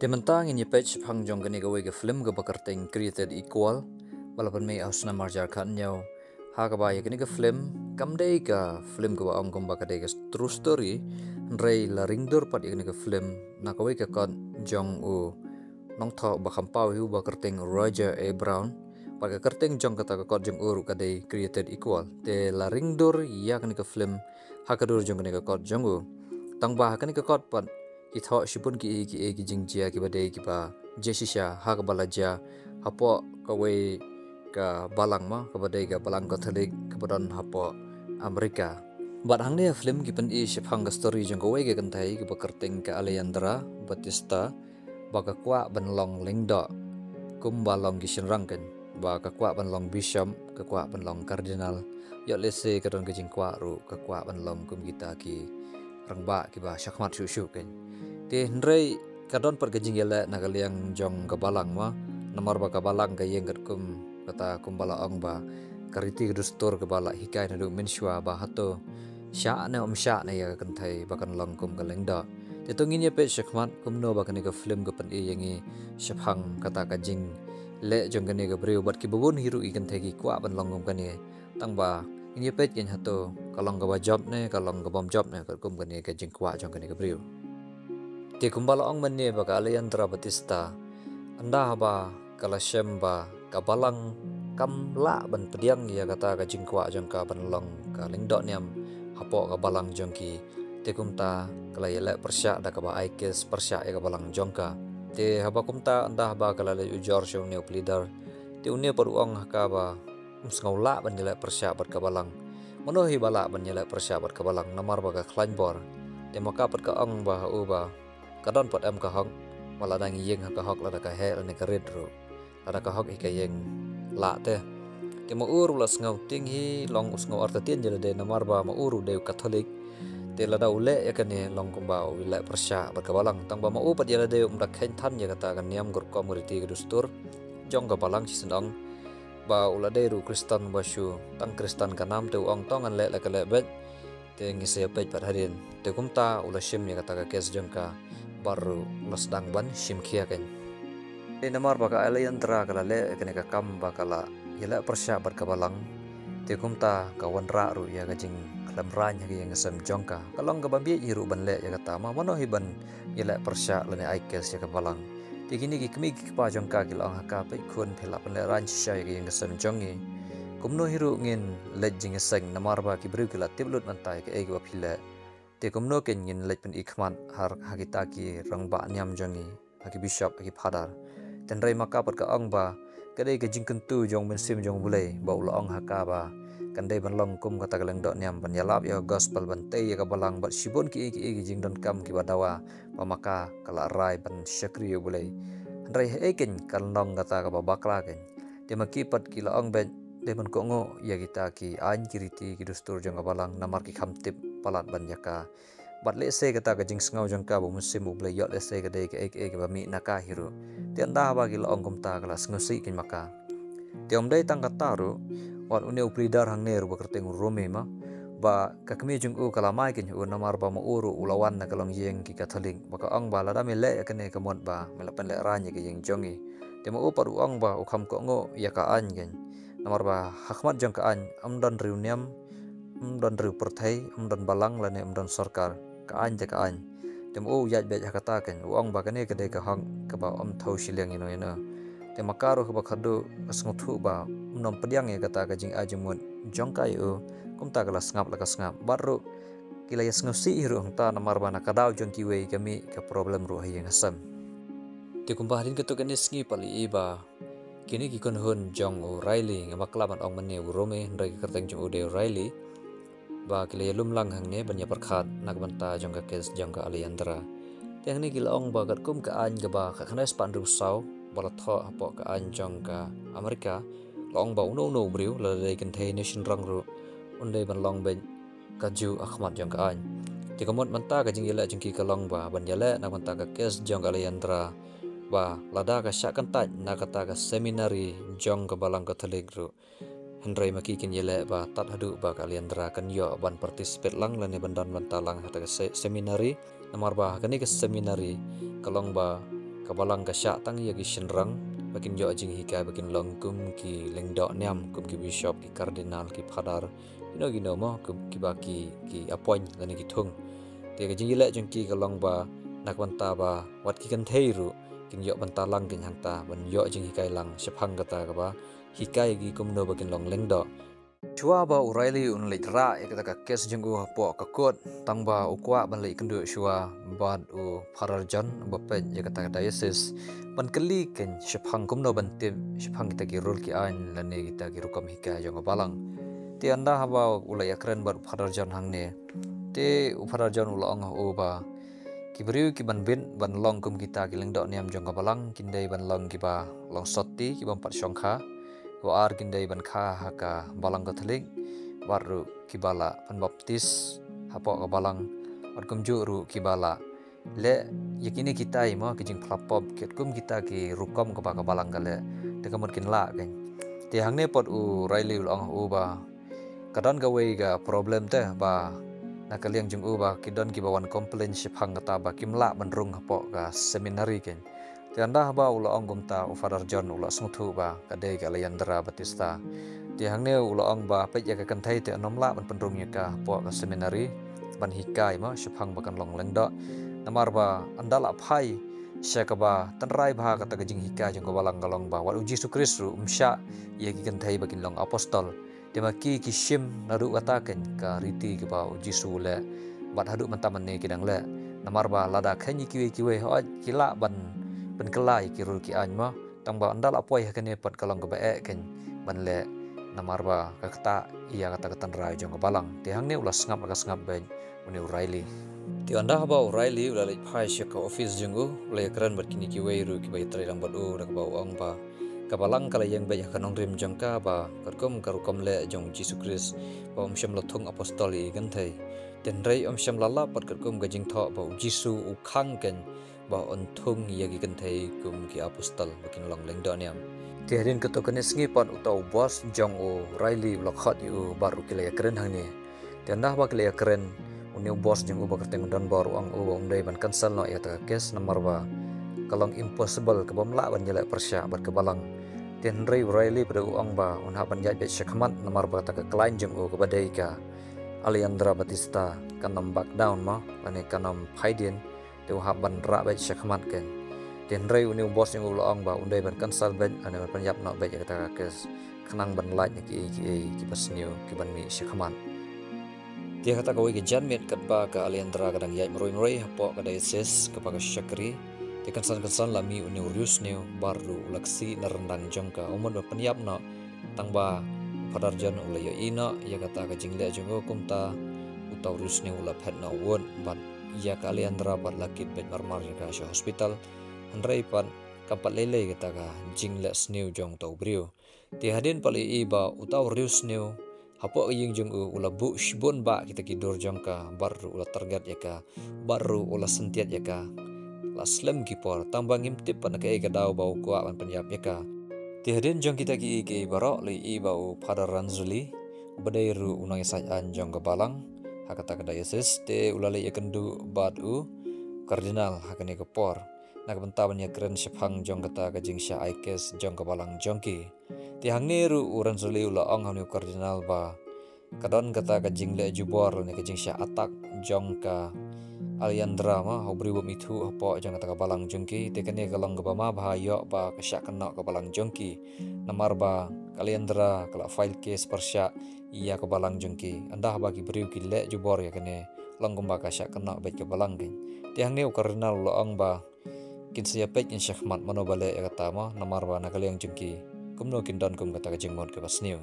Mentang ini page pangjong gani gawe ke film ga bakarting created equal walaupun may ausna marjar kan nhau ha ga baya gani ke film kamdei ka film ga ong gom bakade ga true story rei la ringdur pat gani ke film na gawe ke kon jong u nong tho ba khampau hu bakarting Roger A Brown pa ga karting jong kata ka kon jong uru kade created equal te la ringdur ya gani ke film ha ka dur jong gani ke kon jong u tang ba gani ke kon pat itho shipun ki jingjia ki badai ki ba jesisha ha ka balaja hapo kawe ka balang ma ka badai ka balang katolik ka badon hapo Amerika bat hang ne film ki pen i shipang ka story jong kawe ke kantai ki bakarting ka Alejandra Batista ba ka kwa banlong lingdo kum balong ki shinrangken ba ka kwa banlong bishop ka kwa banlong cardinal yo lese ka don ka jingkwa ru ka kwa banlong kum kita ki rangba ki ba shakmat shu ken ti hrei kadon per gajing yele nagaliang jong kabalang ma namar ba kabalang ka yeng kum kata kumbala ong ba kariti kedustur kabala hikai nadu menshwa ba hato sha ne sha ne ya kan thai ba kan long kum kalengda te tongin ye pe shakmat kum no ba kan ka film ka pan e yengi shaphang kata ka jing le jong kan ka breu bat ki bubun hiru i kan thai ki kwa ban long kum kan ye tang ba in ye pe ken hato kalong ka ba job ne kalong ka bom job ne ka kum kan ye ka jing kwa jong kan ka breu ti kumbala ong menne ba ka Alejandra Batista anda ba kala shem ba ka balang kam la ban pediang ya kata ka jingkwa jong ka banlong ka lingdok niam hapo ka balang jong ki te kumta kala yele persya da ka ba aikes persya e ka balang jong ka te haba kumta anda ba kala le ujor shong ne plidar te unia per ong ka ba la ban yele persya bat ka balang monohi bala ban yele persya bat ka balang namar ba ka klanbor te maka pat ka ong ba u ba kadon pot em ka hok wala dang yeng ka hok la ka he la ne ka red ro la ka hok ka yeng la te mo uru la ngau ting hi long us ngau arta tien jele de namar ba mo uru de katolik te la da ule ya kan ne long kum ba wila persya ba ka balang tang ba mo u pat jele de da khen than ya kata kan niam gor community ke dustur jong ka balang si sendong ba ula de ru kristen ba shu tang kristen ka nam te ong tong an le la ka le bet te ngi se pej pat harin te kumta ula shim ya kata ka kes jong ka baru los dang ban shim kia kan di namar baka Alejandra kala le kene ka kam bakala yela persya bar ka balang te kumta ka wan ra ru ya ka jing klam ran ya yang sem jongka kalong ka bambi iru ban le ya kata ma mano hiban yela persya lene aikes ya ka balang te kini ki kmi ki pa jongka ki lang haka pe khun phela ban le ran sha ya yang sem jongi kumno hiru ngin le jing seng namar ba ki bru kila tiblut mantai ke ego phile te kumno ken ngin lej pen ikhman har hagita ki rangba niam jongi hagi bishop hagi phadar ten rei maka pat ka ong ba kadai ka jingken tu jong ben sim jong bulai ba ula ong haka ba kan dei ban long kum kata galeng dok niam ban yalap ya gospel ban tei ya ka balang bat shibon ki jing don kam ki badawa ba maka kala rai ban syakri yo bulai rei eken kan long kata ka ba bakla ken te maki pat ki la ong ben de ban ko ngo ya kita ki an kiriti ki dustur jong ka balang namar ki khamtip palat ban yaka bat le se kata ka jing ngau jong ka bo musim uble yot le se ka dei ka ek ba mi naka hiru te anda ba ki la ong kum ta kala ngosi kin maka te om dei tang kata ru wat une upridar hang ne ru ba kerteng rome ma ba ka kmi jung u kala mai kin u namar ba mo uru ulawan na kalong yeng ki katolik ba ka ong ba la da me le ka ne ka mod ba me la pen le ranye ki yeng jongi te mo upar u ong ba u kham ko ngo ya ka an gen namar ba hakmat jong ka an amdan riuniam amdan riu perthai amdan balang la ne amdan sarkar ka an ja ka an te mo yat be hakata ken u ong ba ka ne ka de ka hang ka ba om thau shileng ino ina te makaro ka ba khadu asngothu ba nom pediang ya kata ka jing ajumut jongka yu kumta kala ngap la ka ngap baru kila ya ngosi hiru hangta namar bana kadau jongki we kami ka problem ru hayeng asam te kumpahin ketu kan isngi pali iba kini ki kon hun jong O'Reilly ngamakla ban ong mane urome ndai ka kerteng jong O'Reilly ba kila ya lumlang hang ne banya perkhat nak banta jong ka kes jong ka Alejandra te ni kila ong ba kat kum ka an ka ba ka khanes pan ru sau bala tho apo ka an jong ka Amerika long bau no briu la dei kan thei nation rang ru undai ban long ben kaju akhmat jong ka an ti kamot manta ka jing yela jing ki ka long ba ban yela na manta ka kes jong ka Alejandra ba lada ka syak kan tat na kata ka seminary jong ka balang katolik ru hendrai maki kin yela ba tat hadu ba ka Alejandra kan yo ban participate lang la ne bandan banta lang hata ka seminary namar ba kan ni ka seminary kalong ba kabalang kasya tang ya ki shenrang bakin jo jing hikai bakin longkum ki lengdok nyam kum ki bishop ki kardinal ki phadar gino mo ki baki ki appoint lani ki thung te ka jing ile jing ki kalong ba nak banta ba wat ki kan theiru kin yo banta lang kin hangta ban yo jing hikai lang shephang kata ka ba hikai gi kumno bakin long lengdok Shua ba O'Reilly un leit ra ya kata kes jenggu po kakot tang ba ukwa ban leit kendu shua bad u Phadar John ba pen ya kata diocese ban keli ken shephang kumno ban tim shephang kita ki rul ki ain lane kita ki rukam hika jong balang ti anda haba ulai akren ba Phadar John hang ne te u Phadar John ula ong o ba ki beriu ki ban bin ban long kum kita ki lengdok niam jong balang kindai ban long ki ba long sotti ki ban pat shongkha War kindai ban kha haka balang Katolik baru kibala pan baptis hapo ka balang war kumju ru kibala le yakini kita mo kijing plapop kum kita ki rukom ka balang kale te kamut kin la kan te hangne pot u Riley ulong u ba kadon ga wei ga problem te ba nakaliang jung u ba kidon ki bawan complain ship hang ta ba kimla ban rung hapo ka seminary kan Tianda ba ula ong gumta u Phadar John ula sungthu ba kadai ka Leandra Batista. Ti hangne ula ong ba pet ya ka kanthai te anomla ban pendrung ya ka po ka seminary ban hikai ma shephang bakan long lengdo. Namar ba andala phai sya ka ba tanrai ba kata ka jing hikai jong ka balang kalong ba wa Yesus Kristus umsya ya ki kanthai bakin long apostol. Demaki ki shim naru kataken ka riti ka ba Yesus le bat hadu mantaman ne kidang le. Namar ba lada khanyi kiwe ho kila ban penkelai kirul ki anma tangba andal apoi hakane pat kalong ka bae ken banle namarba kakta iya kata katan rai jong balang ti hangne ulas ngap ben uni O'Reilly ti anda ba O'Reilly ula le phai ka office jengu le kran bat kini ki weiru ki bai trai lang bat u rak ba ong ba kabalang kala yang banyak kanong rim jangka ba karkom karukom le jong Jesus Christ ba sham lothung apostoli ganthai ten rai sham lala pat karkom gajing tho ba Jisu u khang ken ba onthung yagi kanthai kum ki apostol bakin long lengdo niam ti harin ka to kanes ngi pan utau bos jong o Riley lokhat yu baru kile kren hangni ti anda ba kile kren uni bos jong u ba kerteng don baru ang u dai ban cancel no ya ta kes nomor ba kalong impossible ka bamla ban jela persya bar ke balang ten Riley pada uang ba un haban jat bet syakmat nomor ba ta ka klain jong u ka badai ka Leandra Batista kanam back down ma ane kanam phaidin tu haban ra bet syakmat ken ten uni bos yang ulang ba undai ban cancel ben ane ban yap no bet kata kes kenang ban light ki pasniu ki ban mi syakmat dia kata kau ke janmet kat ba ka Leandra kadang yai meroi hapo ka diocese ka pa syakri dia kansan lami uni urius new baru laksi narendang jongka umon ba penyap no tang ba Phadar John ula yo ino ya kata ka jingle jongo kumta utau urius new ula phet no won ban ya ka Leandra bat lakit bet marmar ka sha hospital andrai pan kapat lele kita ka jingle snew jong tau brio ti hadin pali iba utau rius new hapo ying jong ula bu shbon ba kita kidur jong ka baru ula target ya ka baru ula sentiat ya ka la slem kipor tambang imtip pan ka ega daw bau kwa pan penyap ya ka ti hadin jong kita ki barok li iba u Phadar Ranzuli badai ru unang isai an jong ka balang hakata ka diocese te ulale yakendu badu kardinal hakane ka por nak bentaban ya keren shephang jong kata ka jingsha aikes jong ka balang jongki ti hangne ru uran suli ula ong hanu kardinal ba kadon kata ka jingle jubor ne ka jingsha atak jong ka Leandra ma hobri bo mithu hapo jong kata ka balang jongki te kane kalong ka ma ba yo ba ka syak kana ka balang jongki namar ba Leandra kala file case persya iya ke balang jengki andah bagi beriu ki le jubor ya kene long gumba ka syak kena bet ke balang kin tiang neu kardinal lo ang ba kin sia pet in syahmat mano bale ya kata ma namar ba nakaliang jengki kumno kin don kum kata ka jengmon ke basniu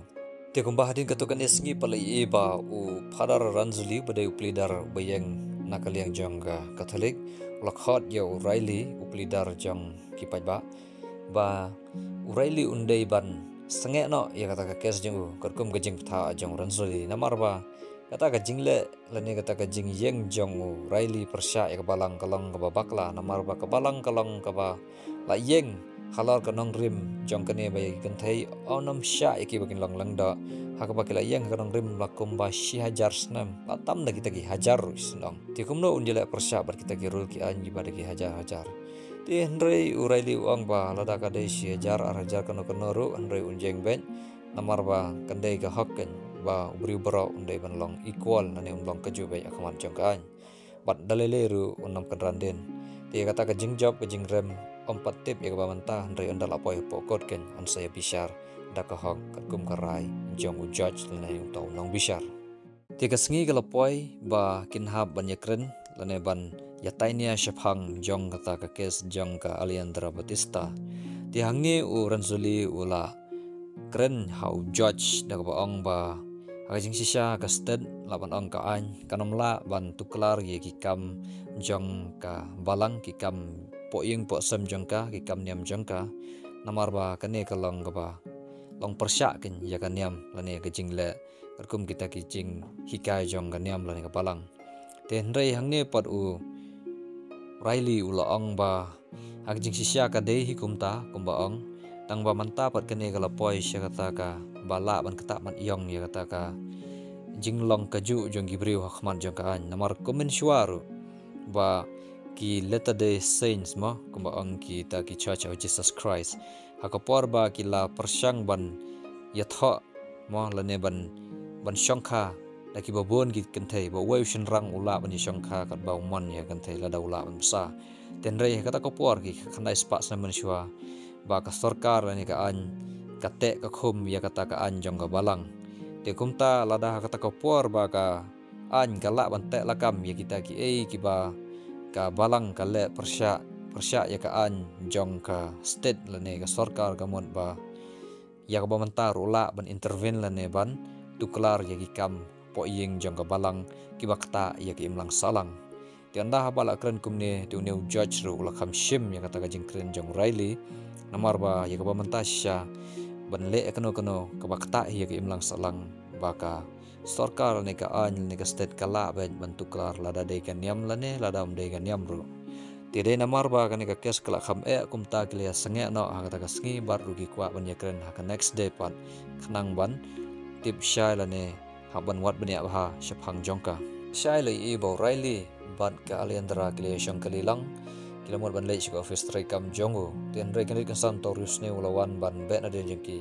te gumba hadin katukan esngi pala i ba u Phadar Ranzuli badai uplidar bayeng nakaliang jong ka Katolik lokhot ya O'Reilly uplidar jong kipai ba O'Reilly undai ban sengek no ya kata ka kes jeng kerkum gejing tha jong Ranzuli namar ba kata ka jingle lani kata ka jing yeng jong Riley persya ya balang kalong ka bakla namar ba ka balang kalong ka ba la yeng halar ka nong rim jong kane bay kenthai onam sya iki bakin long lang da hak ba kila yeng ka nong rim lakum ba shi hajar snam patam da kita ki hajar snam ti kumno unjela persya bar kita ki rul ki anji bar ki hajar Ti Henry Uraili uang ba lada kadai si jar arajar kano ru Henry unjeng ben namar ba kandai ka hokken ba ubri bro undai ban long equal nani unlong keju be akaman jongkaan bat dalele ru unam kenranden ti kata ka jingjop ka jingrem ompat tip ya ba manta Henry undal apoy pokot ken an saya bishar da ka hok kum karai jong u judge nani untau nong bishar ti ka sengi ka lapoi ba kinhab ban yakren lane ban yatainia shephang jong kata ka kes jong ka Aliandra Batista ti hangni u ranzuli ula kren how judge da ba ong ba agajing sisya ka sted laban ong ka an kanomla ban tuklar ye kikam jong ka balang kikam po ying po sam jong ka kikam niam jong ka namar ba kane ka long ka ba long persya ken ya ka niam lane ka jing le kerkum kita kijing hikai jong ka niam lane ka balang ten rei hangni pat u Riley ula ong ba hagjing sisya ka dei hikumta kumba ong tang ba manta pat kene kala poi sya kata ka bala ban kata man iong ya kata ka jinglong kaju jong gibriu hakman jong ka an namar komen syuaru ba ki Latter Day Saints mo kumba ong ki ta ki Church of Jesus Christ hakapor ba ki la persyang ban yatho mo lane ban syongkha laki babon git kentai ba wai shin rang ula ban syongkha kat ba umon ya kentai la da ula ban besa ten rei kata ko por ki khandai spa sa manusia ba ka sarkar ni ka an kate ka khum ya kata ka an jong ka balang te kumta lada kata ko por ba ka an kala ban te lakam ya kita ki ki ba ka balang ka le persya ya ka an jong ka state lane ka sarkar ka mon ba ya ka ba mentar ula ban intervene lane ban tuklar ya ki kam po ying jong ka balang kibakta ya ki imlang salang ti anda habala kren kumne ti uneu judge ru ula kham shim ya kata ka jing kren jong Riley namar ba ya ka ba mentasya ban le kano kabakta ya ki imlang salang baka sarkar ne ka an ne ka state kala ban tuklar lada de kan yam lane lada de kan yam ru ti de namar ba kan ka kes kala kham kumta klia sange no ha kata ka sngi bar ru ki kwa ban ya kren ha ka next day pat khnang ban tip shai lane haban wat bania ha shephang jongka shai le i bo Riley ban ka Aliandra kile shong kalilang kilamor ban le shi office trai kam jongo ten re kan san torius ne ulawan ban be na de jengki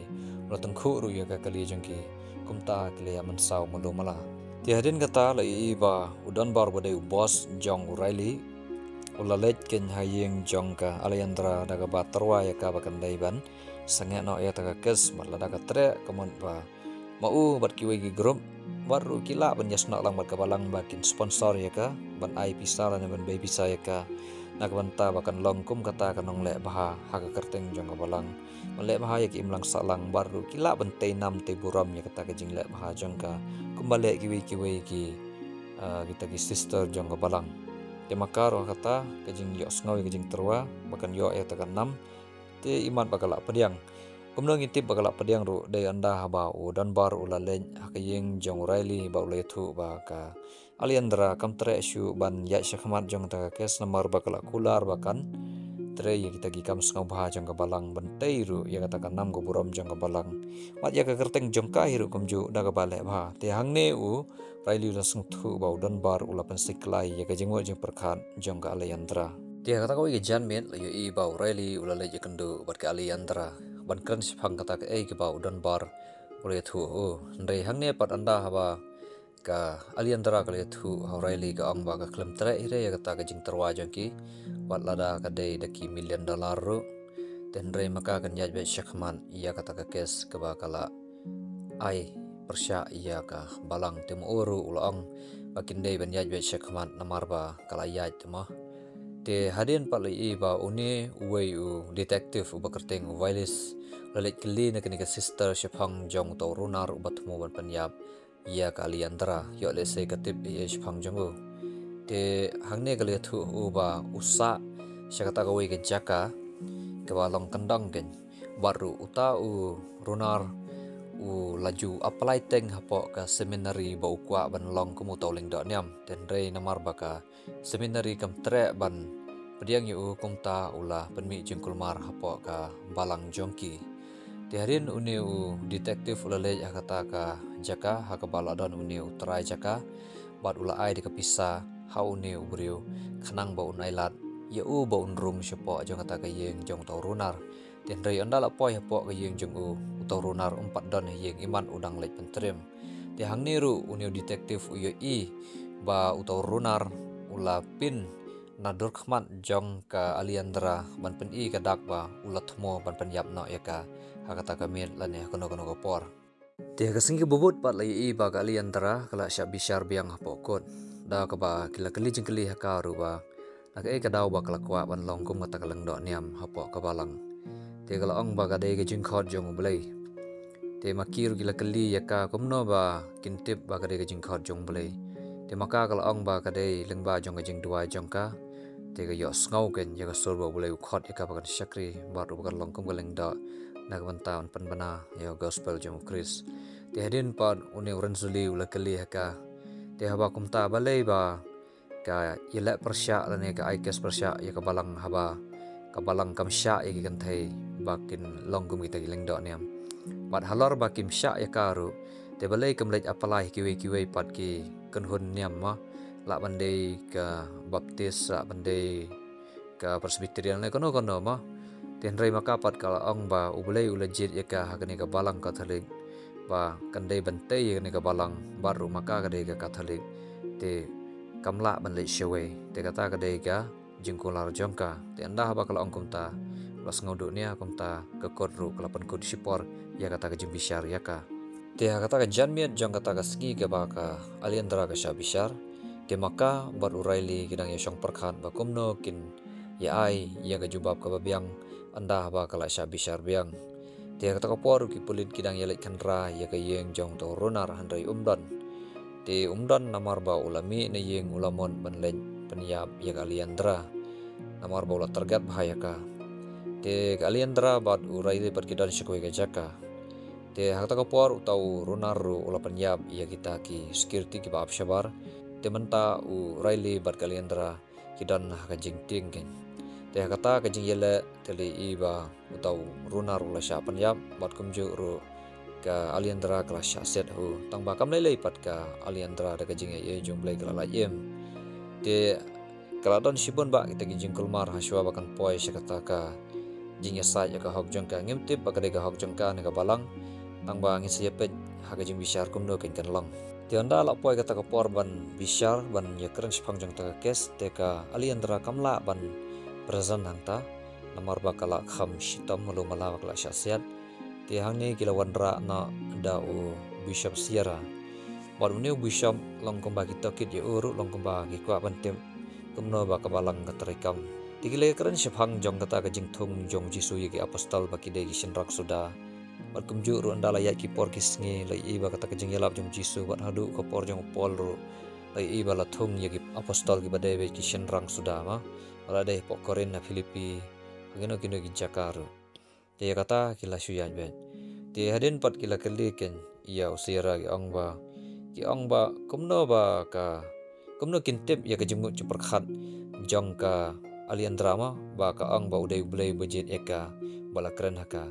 rotang khu ru ya ka kali jengki kumta kile aman saw mulu mala ti hadin kata le i ba udan bar bade boss jong Riley ulalet ken hayeng jongka Aliandra daga batarwa ya ka bakan dai ban sange no ya ta ka kes matla daga tre kamon ba mau bat kiwe gi grup baru kila ban yasna lang bat kabalang bakin sponsor ya ka ban ai pisala ne ban baby saya ka nak banta bakan longkum kata kanong le baha haga kerteng jong kabalang le baha ya ki imlang salang baru kila ban te nam te buram ya kata ka jing le baha jong ka kumbale kiwe ki kita ki sister jong kabalang te makaro kata ka jing yo sngawi ka jing terwa bakan yo ya takan nam te iman bakala pediang kumnong intip bakala pediang ru de anda haba u dan bar ulalen hakayeng jong Riley ba ule thu ba ka Aliandra kam tre shu ban ya shakmat jong ta kes namar bakala kular bakan tre ya kita gi kam sngau bah jong ka balang ban teiru ya kata kan nam go buram jong ka balang mat ya ka kerteng jong ka hiru kumju da ka bale ba te hangne u Riley la sung thu ba dan bar ula pen siklai ya ka jengwo jong perkhan jong ka Aliandra dia kata kau ge janmet yo i ba Riley ula le jekendu bat ka Aliandra ban kren siphang kata ke ba udan bar ule thu ndai hangne pat anda haba ka Aliandra ka le thu Riley ka ong ba ka klem tre ire ya kata ka jing terwa jangki bat lada ka dei daki $1 million ru ten re maka kan yaj be shakman ya kata ka kes ka ba kala ai persya iya ka balang tem uru ulong bakin dei ban yaj be shakman namar ba kala yaj temo te hadin pat le ba une uwei u detective u bakerteng u violence lalit keli na kenika sister shephang jong to runar ubat mo ban panyap ya ka Aliandra yo le se katip ye shephang jong te hangne kali thu u ba usa syakata ka wei ke jaka ke balong kendang ken baru uta u runar u laju apply teng hapo ka seminary ba ukwa ban long kumu tauling do niam ten re namar baka seminary kam tre ban pediang yu kumta ula penmi jengkulmar hapo ka balang jongki ti harin uniu detektif ulale kata ka jaka ha ka baladon uniu trai jaka bat ula ai de kapisa ha uniu briu khanang ba unailat ya u ba unrung siapa jong kata ka yeng jong tau runar tian rei anda la poi hapo ka yeng jong u tau runar umpat don yeng iman udang lek pentrim ti hang niru uniu detektif uyo i ba utau runar ula pin nadur khmat jong ka aliandra ban pen i ka dak ba ulat mo ban pen yap no ya ka hakata ka mit la ne kono kono ko por ti ka singi bubut pat lai i ba ka aliandra kala sya bishar biang hapo kot da ka ba kila kali jeng kali hakaru ba nak e ka daw ba kala kwa ban long kum kata kalang do niam hapo ka balang ti kala ong ba ka de ka jing khot jong blai te makir gila kali ya ka kumno ba kintip ba ka de ka jing khot jong blai te maka kala ong ba ka de leng ba jong ka jing dua jong ka te ka yo ngau ken ya ka sur ba blai khot ya ka ba ka syakri ba ru ba ka long kum ka leng do na ka ban pan bana ya gospel jong kris te hadin pan uni uran suli ula kali ya ka te haba kum ta balai ba ka yelak persya la ne ka aikes persya ya ka balang haba ka balang kam sya ya kan thai bakin long kum kita leng do niam pat halor bakim sya ya karu te balai kam lej apalai kiwe pat ki kan hun niam ma la bandai ka baptis la bandai ka presbyterian le kono kono ma ten rai maka pat kala ong ba ubulai ulajit ya ka hakani ka balang katolik ba kandai bantai ya ka balang baru maka ka dei ka katolik te kamla ban le shewe te kata ka dei ka jingkular jongka te anda haba kala ong kumta las ngodu nia kumta ka kodru kala pan kod sipor ya kata ka jing bishar ya ka te kata ka janmiat jong kata ka ski ka ba ka aliandra ka sya bishar te maka bar uraili kidang ya syong perkhat ba kumno kin ya ai ya ka jubab ka babiang anda haba kala sya bishar biang te kata ka por ki pulit kidang ya lek kanra ya ka yeng jong to ronar handai umdan te umdan namar ba ulami ne yeng ulamon ban len penyap ya ka aliandra namar ba ulat tergat bahaya ka te ka aliandra bat uraili pat kidan syakoi ka jaka te hakta ka por utau runaru ula penyap ya kita ki security ki ba apshabar te menta uraili bat ka aliandra kidan ka jingting ken te kata ka jing yele tele iba utau runar ula sya penyap bat kumju ru ka aliandra kala sya set hu tang ba kam lei pat ka aliandra da ka jing ye jong blai kala yem te kala don sibon ba kita ki jing kulmar haswa bakan poi sya kata ka jing ya sa ya ka hok jong ka ngimtip ba ka de ka hok jong ka ne ka balang tang ba ngi siapet ha ka jing bishar kumno ken kan long te anda la poi kata ka por ban bishar ban ya keren spang jong ta ka kes te ka aliandra kamla ban present hangta namar ba kala kham shitam lu mala kala sya set te hang ni kila wanra na da u bishop siara bar uni bishop long kumba kita kit ya uru long kumba ki kwa ban tem kumno ba ka balang ka trikam tigile keren shphang jong kata ka jing thung jong jisu ye ki apostol ba ki de ki shinrak suda bat kumju ru anda la ya ki por ki sngi lai i ba kata ka jing yalap jong jisu bat hadu ko por jong pol ru lai i ba la thung ye ki apostol ki ba de ki shinrang suda ma ala de po korin na filipi kino kino ki jakaru te kata kila shuyan ben te hadin pat kila kali ken iya usira ki ong ba kumno ba ka kumno kintip ya ka jenguk cuperkhat jong ka alian drama ba ka ong ba udai bulai budget eka bala keren haka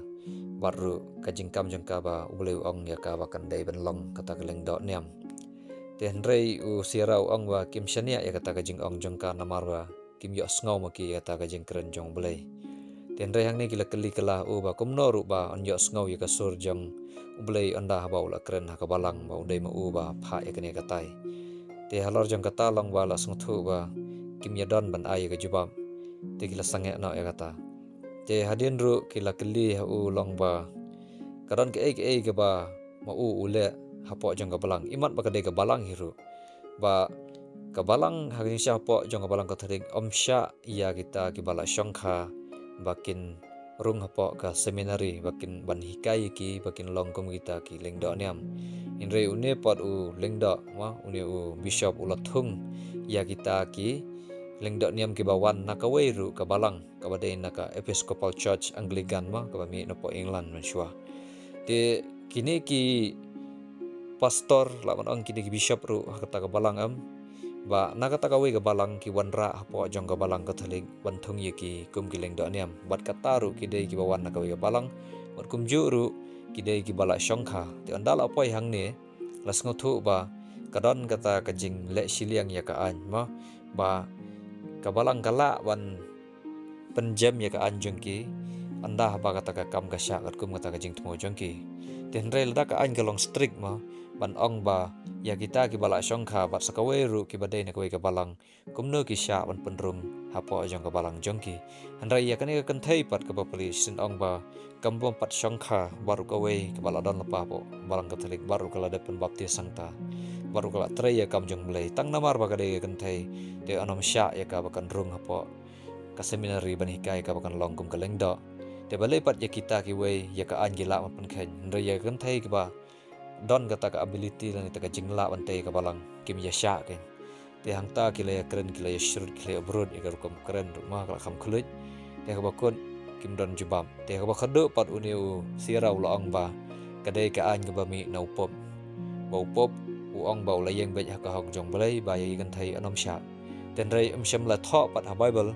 baru ka jingkam jong ka ba ulai ong ya ka ba kan dai ben long kata keleng do niam te hendrei usira ong ba kim shania ya kata ka jing ong jong ka namar ba kim yo ngau ma ki kata ka jing keren jong bulai ten rei hang ni kila kali kala ba kumno ru ba on yo ngau ya ka sur jong bulai anda ba ula keren ha ka balang ba udai ma ba pha ya kene katai te halor jong kata long ba la sngthu ba kim ya don ban ai ka jubab te kila sange na ya kata te hadin ru kila kali ha long ba karon ke ai ke ba ma ule hapo jong ka balang imat ba ka de ka balang hiru ba ka balang hagin sya hapo jong ka balang ka thering omsya ya kita ki bala shongkha bakin rung hapo ka seminari bakin ban hikai ki bakin longkom kita ki lengdo niam inre une pot lengdo ma une bishop ulathung ya kita ki lengdo niam ki bawan nakawai ru ka balang ka badai naka episcopal church anglican ma ka bami no po england manswa te kini ki pastor la man kini ki bishop ru kata ka balang ba nakata kawi ka balang ki wanra hapo jong ka balang katolik banthung ye ki kum ki lengdo niam bat kataru ki dei ki bawan nakawi ka balang bat kumju ru ki dei ki bala shongkha te andala poi hang ne las ngothu ba kadon kata ka jing le siliang ya ka an ma ba ka balang kala ban penjam ya ka an jongki anda ba kata ka kam ka sya kat kum kata ka jing tmo jongki ten rel da ka an ka long strict ma ban ong ba ya kita ki bala shongkha bat sakawe ru ki badai na ka balang kumno ki sya ban penrum hapo jong ka balang jongki handra ya kan ka kan thai pat ka papali sin ong ba kambom pat shongkha baru ka we ka bala don lapa po balang katolik baru kala depan baptis sangta baru kala tre ya kam jong mulai tang namar ba ka de kan thai te anom sya ya ka bakan rung hapo ka seminari ban hikai ka bakan long kum ka lengdo te balai pat ya kita ki we ya ka an gila ma pen khen handra ya kan thai ka ba don kata ka ability lan ita ka jingla ban thai ka balang kim ya sya ken te hangta ki le kren ki le shrut ki le abrod ya ka rukum kren rumah kala kham khuluj te ka bakun kim don jubam te ka bakhadu pat uniu sirau la ong ba kadai ka an ka ba mi nau pop bau pop u ong bau la yeng bej ka hong jong balai ba ya kan thai anom sya ten rai sham la tho pat ha bible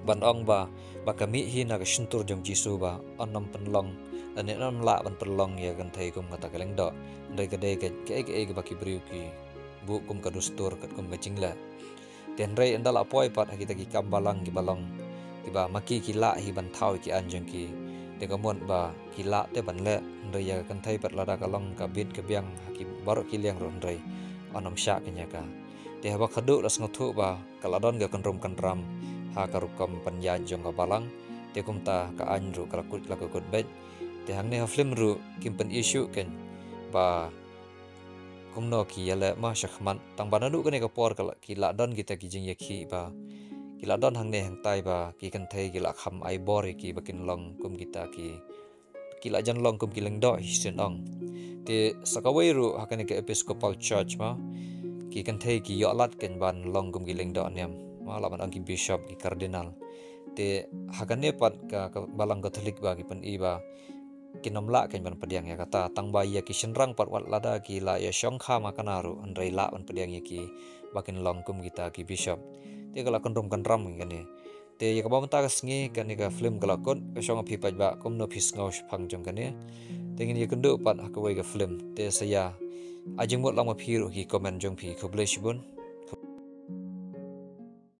ban ong ba kami hi na ka shuntur jong jisu ba onom penlong dan enam la ban penlong ya kan thai kum kata kaleng do rai kadai ke ba ki briu ki bu kum ka dustur kat kum ka jingla ten rai andala poi pat kita ki kam balang ki balong tiba maki kila hi ban thau ki anjeng ki te kamon ba kila te ban le rai ya kan thai pat lada kalong ka bit ka biang haki baru ki liang ron rai onom sya kenya ka te ba khadu las ngothu ba kaladon ga kan rom kan ram ha ka rukam panjan jong ka balang te kum ta ka anru kala kut la ka kut bet te hang ne ha film ru kim pen issue ken ba kumno ki yale ma shakhman tang banadu kane ka por kala kila don kita ki jing yakhi ba kila don hang ne hang tai ba ki kan thai kila kham ai bor ki bakin long kum kita ki kila jan long kum ki leng do hisin ong te sakawai ru hakane ka episcopal church ma ki kan thai ki yo lat ken ban long kum ki leng do niam ma la ban ang ki bishop ki cardinal te hakane pat ka balang katolik ba ki pen i ba kinomla ken ban pediang ya kata tang ba ya ki shenrang pat wat lada ki la ya shongkha makanaru andrai la ban pediang ya ki bakin long kum kita ki bishop te kala kan rom kan ram ngane te ya ka ba ta ka sngi kan ka film kala kon ka shong phi pat ba kum no phis ngau phang jong kane te ngin ya kundu pat ha ka wei ka film te saya ajeng mot lang ma phi ru ki comment jong phi ko bless bun